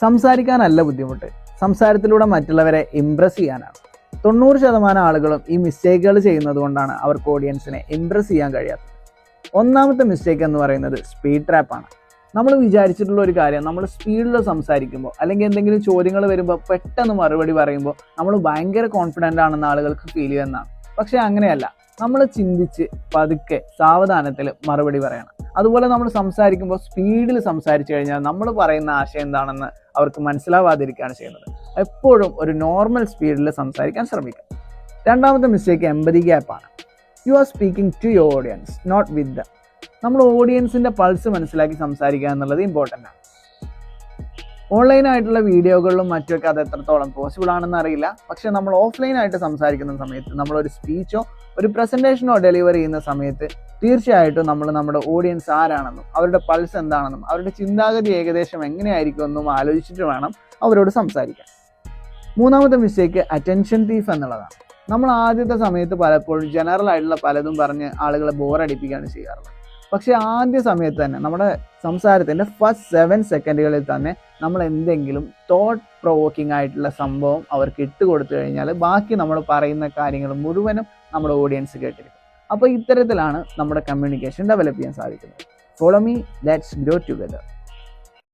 സംസാരിക്കാനല്ല ബുദ്ധിമുട്ട്, സംസാരത്തിലൂടെ മറ്റുള്ളവരെ ഇംപ്രസ് ചെയ്യാനാണ്. 90% ആളുകളും ഈ മിസ്റ്റേക്കുകൾ ചെയ്യുന്നത് കൊണ്ടാണ് അവർക്ക് ഓഡിയൻസിനെ ഇംപ്രസ് ചെയ്യാൻ കഴിയാത്തത്. ഒന്നാമത്തെ മിസ്റ്റേക്ക് എന്ന് പറയുന്നത് സ്പീഡ് ട്രാപ്പാണ്. നമ്മൾ വിചാരിച്ചിട്ടുള്ള ഒരു കാര്യം നമ്മൾ സ്പീഡിൽ സംസാരിക്കുമ്പോൾ അല്ലെങ്കിൽ എന്തെങ്കിലും ചോദ്യങ്ങൾ വരുമ്പോൾ പെട്ടെന്ന് മറുപടി പറയുമ്പോൾ നമ്മൾ ഭയങ്കര കോൺഫിഡൻ്റ് ആണെന്ന് ആളുകൾക്ക് ഫീൽ ചെയ്യുന്നതാണ്. പക്ഷേ അങ്ങനെയല്ല. നമ്മൾ ചിന്തിച്ച് പതുക്കെ സാവധാനത്തിൽ മറുപടി പറയണം. അതുപോലെ നമ്മൾ സംസാരിക്കുമ്പോൾ സ്പീഡിൽ സംസാരിച്ചു കഴിഞ്ഞാൽ നമ്മൾ പറയുന്ന ആശയം എന്താണെന്ന് അവർക്ക് മനസ്സിലാവാതിരിക്കുകയാണ് ചെയ്യുന്നത്. എപ്പോഴും ഒരു നോർമൽ സ്പീഡിൽ സംസാരിക്കാൻ ശ്രമിക്കുക. രണ്ടാമത്തെ മിസ്റ്റേക്ക് എമ്പതി ഗ്യാപ്പാണ്. You are speaking to your audience, not with them. നമ്മൾ ഓഡിയൻസിൻ്റെ പൾസ് മനസ്സിലാക്കി സംസാരിക്കുക എന്നുള്ളത് ഇമ്പോർട്ടൻ്റ് ആണ്. ഓൺലൈനായിട്ടുള്ള വീഡിയോകളിലും മറ്റുമൊക്കെ അത് എത്രത്തോളം പോസിബിൾ ആണെന്ന് അറിയില്ല. പക്ഷെ നമ്മൾ ഓഫ്ലൈനായിട്ട് സംസാരിക്കുന്ന സമയത്ത് നമ്മളൊരു സ്പീച്ചോ ഒരു പ്രസൻറ്റേഷനോ ഡെലിവർ ചെയ്യുന്ന സമയത്ത് തീർച്ചയായിട്ടും നമ്മൾ നമ്മുടെ ഓഡിയൻസ് ആരാണെന്നും അവരുടെ പൾസ് എന്താണെന്നും അവരുടെ ചിന്താഗതി ഏകദേശം എങ്ങനെയായിരിക്കും എന്നും ആലോചിച്ചിട്ട് വേണം അവരോട് സംസാരിക്കാൻ. മൂന്നാമത്തെ മിസ്റ്റേക്ക് അറ്റൻഷൻ തീഫ് എന്നുള്ളതാണ്. നമ്മൾ ആദ്യത്തെ സമയത്ത് പലപ്പോഴും ജനറൽ ആയിട്ടുള്ള പലതും പറഞ്ഞ് ആളുകളെ ബോറടിപ്പിക്കുകയാണ് ചെയ്യാറുള്ളത്. പക്ഷേ ആദ്യ സമയത്ത് തന്നെ നമ്മുടെ സംസാരത്തിൻ്റെ ഫസ്റ്റ് 7 സെക്കൻഡുകളിൽ തന്നെ നമ്മൾ എന്തെങ്കിലും തോട്ട് പ്രൊവോക്കിംഗ് ആയിട്ടുള്ള സംഭവം അവർക്ക് ഇട്ട് കൊടുത്തു കഴിഞ്ഞാൽ ബാക്കി നമ്മൾ പറയുന്ന കാര്യങ്ങൾ മുഴുവനും നമ്മുടെ ഓഡിയൻസ് കേട്ടിരിക്കും. അപ്പോൾ ഇത്തരത്തിലാണ് നമ്മുടെ കമ്മ്യൂണിക്കേഷൻ ഡെവലപ്പ് ചെയ്യാൻ സാധിക്കുന്നത്. Follow me, let's grow together.